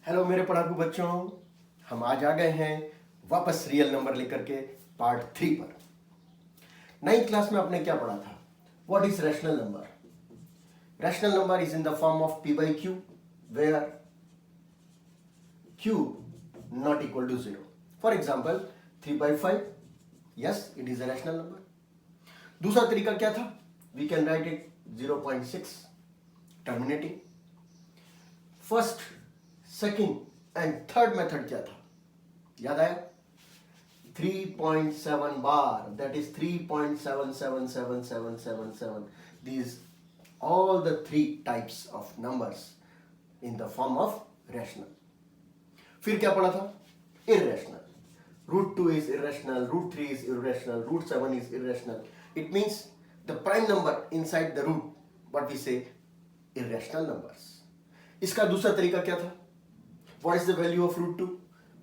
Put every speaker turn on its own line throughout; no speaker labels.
Hello मेरे पढ़ाकू बच्चों, हम आज आ गए हैं वापस रियल नंबर लेकर के पार्ट 3 पर। 9th क्लास में आपने क्या पढ़ा था? What is rational number? Rational number is in the form of p by q where q not equal to 0. For example 3/5, yes it is a rational number. दूसरा तरीका क्या था? We can write it 0.6 terminating. First, second and third method क्या था? याद आया? 3.7 बार, that is 3.777777. These all the three types of numbers in the form of rational. फिर क्या पढ़ा था? Irrational. √2 is irrational, √3 is irrational, √7 is irrational. It means the prime number inside the root, what we say, irrational numbers. इसका दूसरा तरीका क्या था? What is the value of √2?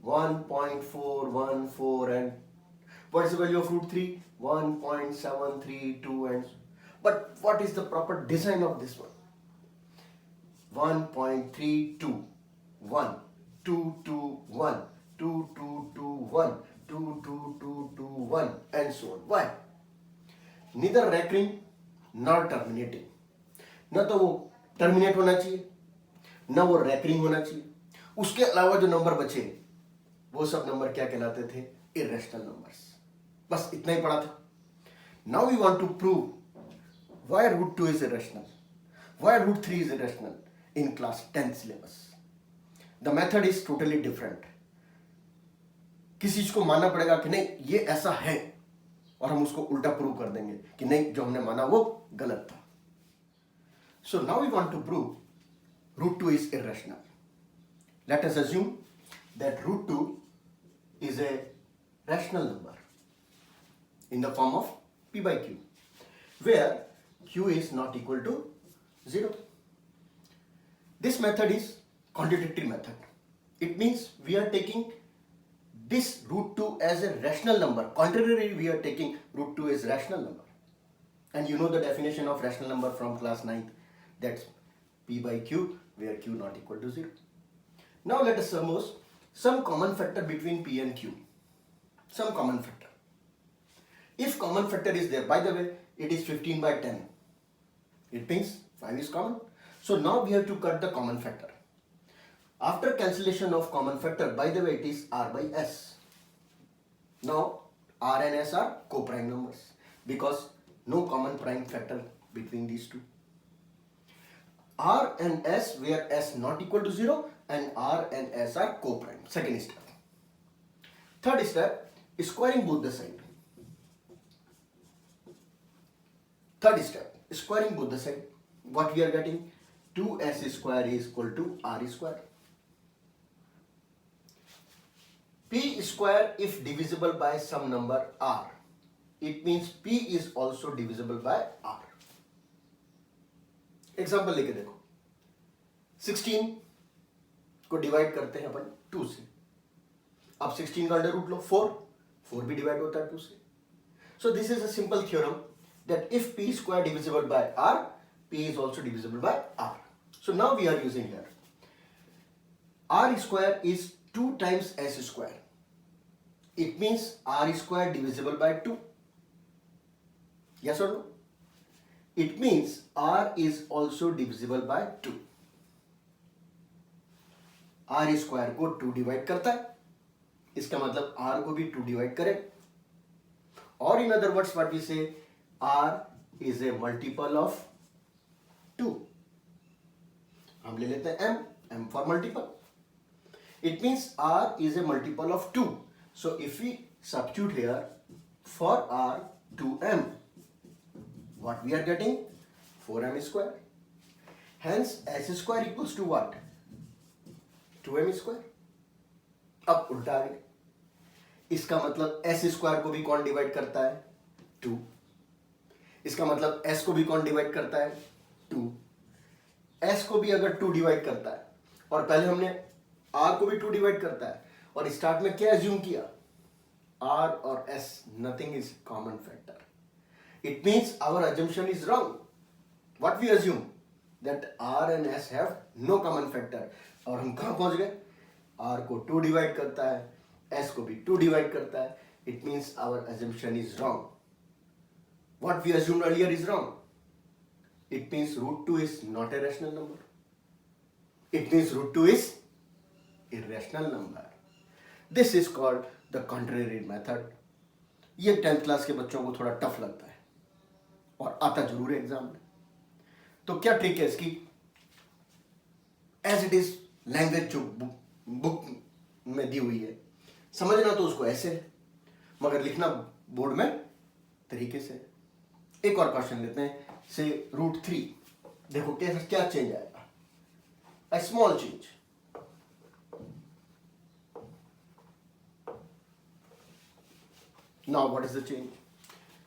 1.414, and what is the value of √3? 1.732, and but what is the proper design of this one? 1.321, 221, 2221, 22221, and so on. Why? Neither recurring nor terminating. न तो वो terminate होना चाहिए, न वो रेकरिंग होना चाहिए। उसके अलावा जो नंबर बचे वो सब नंबर क्या कहलाते थे? Irrational numbers. बस इतना ही पढ़ा था। Now we want to prove why √2 is irrational, why √3 is irrational in class 10th syllabus. The method is totally different. किसी चीज को मानना पड़ेगा कि नहीं ये ऐसा है, और हम उसको उल्टा प्रूव कर देंगे कि नहीं जो हमने माना वो गलत था। So now we want to prove √2 is irrational. Let us assume that √2 is a rational number in the form of p by q, where q is not equal to 0. This method is contradictory method. It means we are taking this √2 as a rational number. Contrarily, we are taking √2 as rational number. And you know the definition of rational number from class 9th. That's p by q, where q not equal to 0. Now let us suppose some common factor between p and q. Some common factor. If common factor is there, by the way, it is 15/10. It means 5 is common. So now we have to cut the common factor. After cancellation of common factor, by the way, it is r by s. Now r and s are co-prime numbers because no common prime factor between these two. R and S where S not equal to 0 and R and S are co-prime. Second step. Third step, squaring both the side. Third step, squaring both the side. What we are getting? 2S square is equal to R square. P square if divisible by some number R, it means P is also divisible by R. Example लेके देखो, 16 को divide करते हैं अपन 2 से। अब 16 का under root लो 4 भी divide होता है 2 से। So this is a simple theorem that if p square divisible by r, p is also divisible by r. So now we are using here r square is 2 times s square. It means r square divisible by 2. Yes or no? It means r is also divisible by 2. r square को 2 divide करता है, इसका मतलब r को भी 2 divide करे। और in other words what we say, r is a multiple of 2। हम ले लेते हैं m for multiple. It means r is a multiple of 2. So if we substitute here for r 2m, what we are getting? 4m square. Hence s square equals to what? 2m square. अब उल्टा आ गया। इसका मतलब s square को भी कौन divide करता है? 2. इसका मतलब s को भी कौन डिवाइड करता है? 2. s को भी अगर 2 डिवाइड करता है, और पहले हमने r को भी 2 डिवाइड करता है, और स्टार्ट में क्या एज्यूम किया? r और s nothing is common factor. It means our assumption is wrong. What we assume? That R and S have no common factor. और हम कहाँ पहुंच गए? r को 2 डिवाइड करता है, s को भी 2 डिवाइड करता है. It means our assumption is wrong. What we assumed earlier is wrong. It means root 2 is not a rational number. It means root 2 is irrational number. This is called the contrary method. ये 10th class के बच्चों को थोड़ा tough लगता है और आता जरूर है एग्जाम में. तो क्या ट्रिक है इसकी? एज इट इज लैंग्वेज जो बुक में दी हुई है, समझना तो उसको ऐसे है, मगर लिखना बोर्ड में तरीके से. एक और क्वेश्चन लेते हैं. से रूट 3. देखो कैसे क्या चेंज आएगा. A small change. Now what is the change?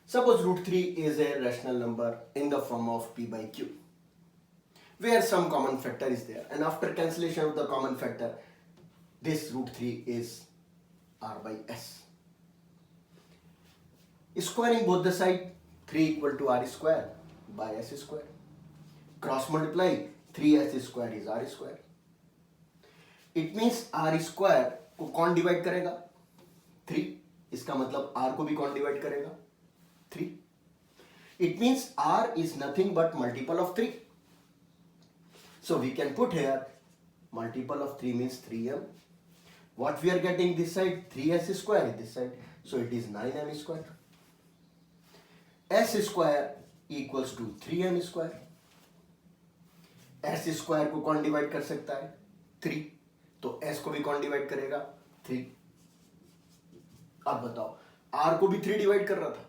Suppose root 3 is a rational number in the form of p by q, where some common factor is there, and after cancellation of the common factor, this root 3 is r by s. Squaring both the side, 3 equal to r square by s square. Cross multiply, 3s square is r square. It means r square को कौन divide करेगा? 3. इसका मतलब r को भी कौन divide करेगा? 3. It means r is nothing but multiple of 3. So we can put here multiple of 3 means 3m. What we are getting this side? 3s square this side. So it is 9m square. S square equals to 3m square. S square को कौन divide कर सकता है? 3. तो s को भी कौन divide करेगा? 3. अब बताओ, r को भी 3 डिवाइड कर रहा था,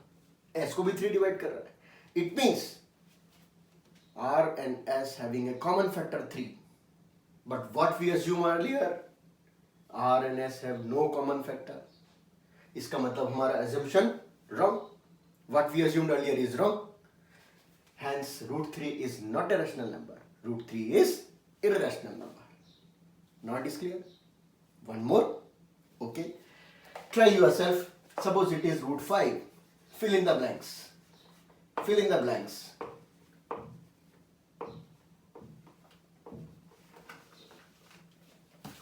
s को भी 3 डिवाइड कर रहा है. It means r and s having a common factor 3. But what we assume earlier, r and s have no common factor. इसका मतलब हमारा assumption wrong. What we assumed earlier is wrong. Hence root 3 is not a rational number. Root 3 is irrational number. Now it is clear? One more. Okay. Try yourself. Suppose it is root 5. Fill in the blanks. Fill in the blanks.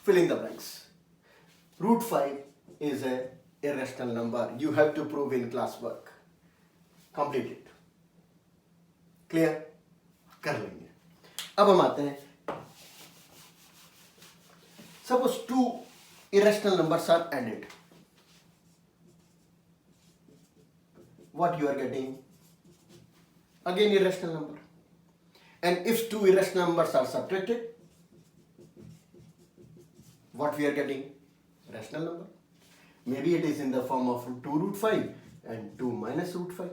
Fill in the blanks. Root 5 is a irrational number. You have to prove in classwork. Complete it. Clear? कर लेंगे. अब हम आते हैं. Suppose 2 irrational numbers are added. What you are getting? Again irrational number. And if 2 irrational numbers are subtracted, what we are getting? Rational number. Maybe it is in the form of 2 root 5 and 2 minus root 5.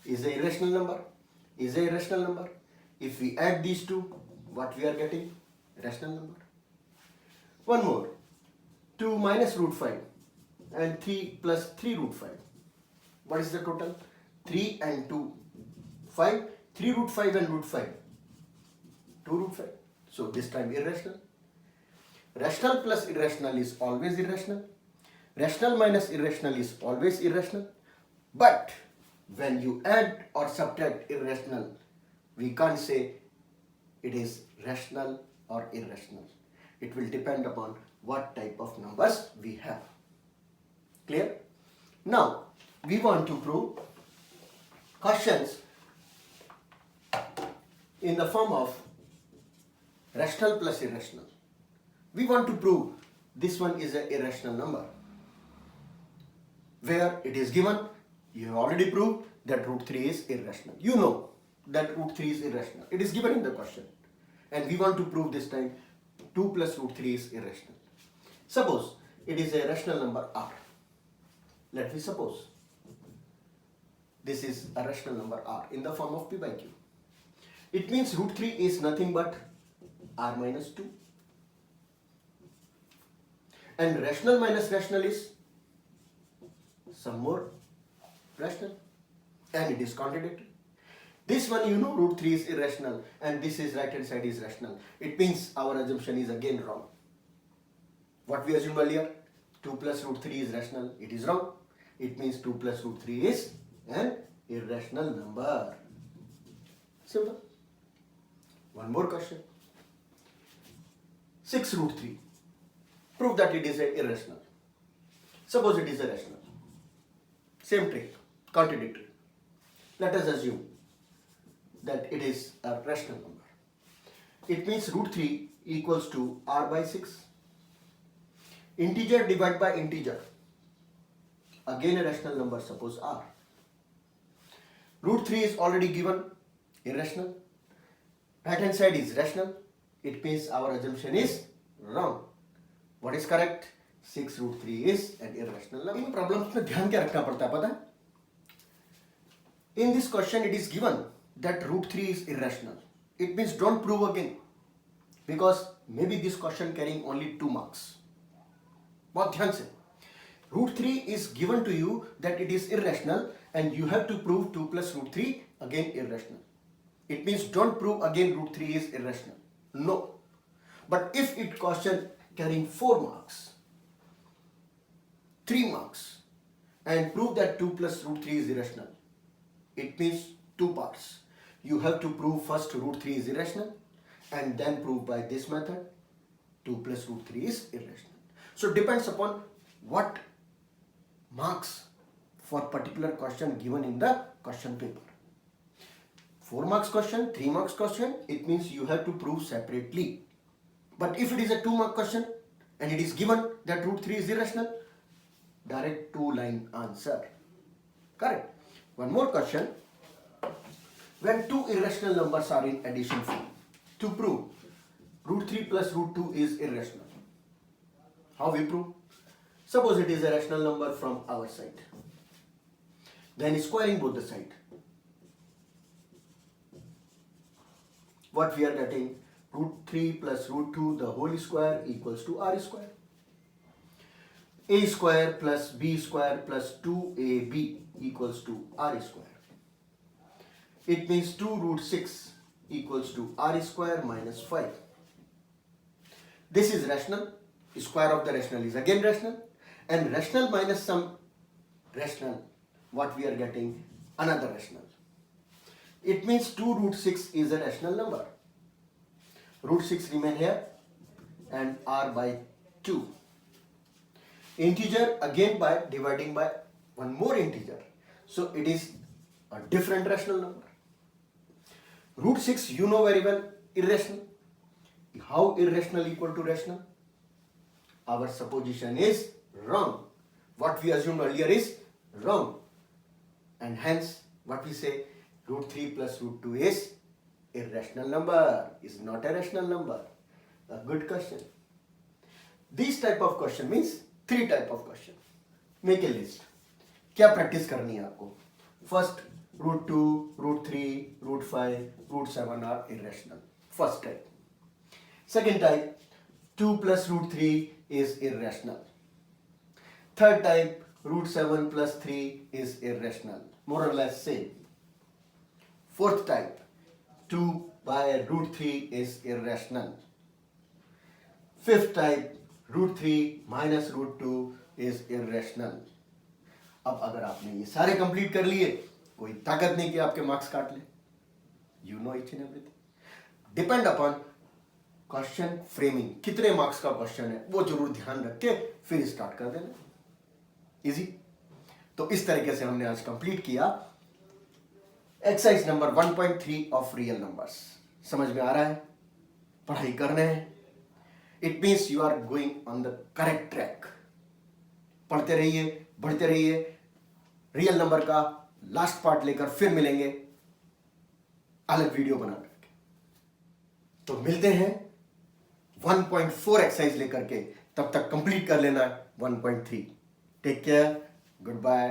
Is a irrational number. Is a irrational number. If we add these two, what we are getting? Rational number. One more. 2 minus root 5 and 3 plus 3 root 5. What is the total? 3 and 2. 5. 3 root 5 and root 5. 2 root 5. So this time irrational. Rational plus irrational is always irrational. Rational minus irrational is always irrational. But when you add or subtract irrational, we can't say it is rational or irrational. It will depend upon what type of numbers we have. Clear? Now, we want to prove questions in the form of rational plus irrational. We want to prove this one is an irrational number. Where it is given, you have already proved that root 3 is irrational. You know that root 3 is irrational. It is given in the question. And we want to prove this time 2 plus root 3 is irrational. Suppose it is a rational number r. Let me suppose this is a rational number r in the form of p by q. It means root 3 is nothing but r minus 2. And rational minus rational is some more rational. And it is contradictory. This one, you know, root 3 is irrational and this is right hand side is rational. It means our assumption is again wrong. What we assumed earlier, 2 plus root 3 is rational. It is wrong. It means 2 plus root 3 is an irrational number. Simple. One more question. 6 root 3. prove that it is a irrational. Suppose it is a rational. Same trick, contradictory. Let us assume that it is a rational number. It means root 3 equals to r by 6. Integer divided by integer. Again a rational number, suppose r. Root 3 is already given, irrational. Right hand side is rational. It means our assumption is wrong. What is correct? 6 root 3 is an irrational number. In problems में ध्यान क्या रखना पड़ता है पता है? In this question it is given that root 3 is irrational. It means don't prove again, because maybe this question carrying only 2 marks. बहुत ध्यान से. Root 3 is given to you that it is irrational and you have to prove 2 plus root 3 again irrational. It means don't prove again root 3 is irrational. No. But if it question carrying 4 marks, 3 marks, and prove that 2 plus root 3 is irrational, it means 2 parts. You have to prove first root 3 is irrational and then prove by this method 2 plus root 3 is irrational. So depends upon what marks for particular question given in the question paper. 4 marks question, 3 marks question, it means you have to prove separately. But if it is a 2 mark question and it is given that root 3 is irrational, direct 2-line answer. Correct. One more question. When 2 irrational numbers are in addition form, to prove root 3 plus root 2 is irrational. How we prove? Suppose it is a rational number from our side. Then squaring both the sides. What we are getting? Root 3 plus root 2 the whole square equals to r square. A square plus b square plus 2ab equals to r square. It means 2 root 6 equals to r square minus 5. This is rational. Square of the rational is again rational. And rational minus some rational, what we are getting? Another rational. It means 2 root 6 is a rational number. Root 6 remain here and r by 2. Integer again by dividing by one more integer. So it is a different rational number. Root 6 you know very well, irrational. How irrational equal to rational? Our supposition is wrong. What we assumed earlier is wrong. And hence what we say, root 3 plus root 2 is irrational number, is not a rational number. A good question. This type of question means 3 type of question. Make a list. क्या practice करनी है आपको? First, root 2, root 3, root 5, root 7 are irrational. First type. Second type, 2 plus root 3 is irrational. Third type, root 7 plus 3 is irrational. More or less same. Fourth type, 2 by root 3 is irrational. Fifth type, root 3 minus root 2 is irrational. अब अगर आपने ये सारे complete कर लिए, कोई ताकत नहीं कि आपके मार्क्स काट ले. You know each and everything. Depend upon question framing. कितने मार्क्स का क्वेश्चन है वो जरूर ध्यान रख के फिर स्टार्ट कर देना. इजी. तो इस तरीके से हमने आज कंप्लीट किया exercise number 1.3 of real numbers. समझ में आ रहा है? पढ़ाई करने हैं. It means you are going on the correct track. पढ़ते रहिए, बढ़ते रहिए. रियल नंबर का लास्ट पार्ट लेकर फिर मिलेंगे अलग वीडियो बना करके. तो मिलते हैं 1.4 एक्सरसाइज लेकर के. तब तक कंप्लीट कर लेना 1.3. Take care. Good bye.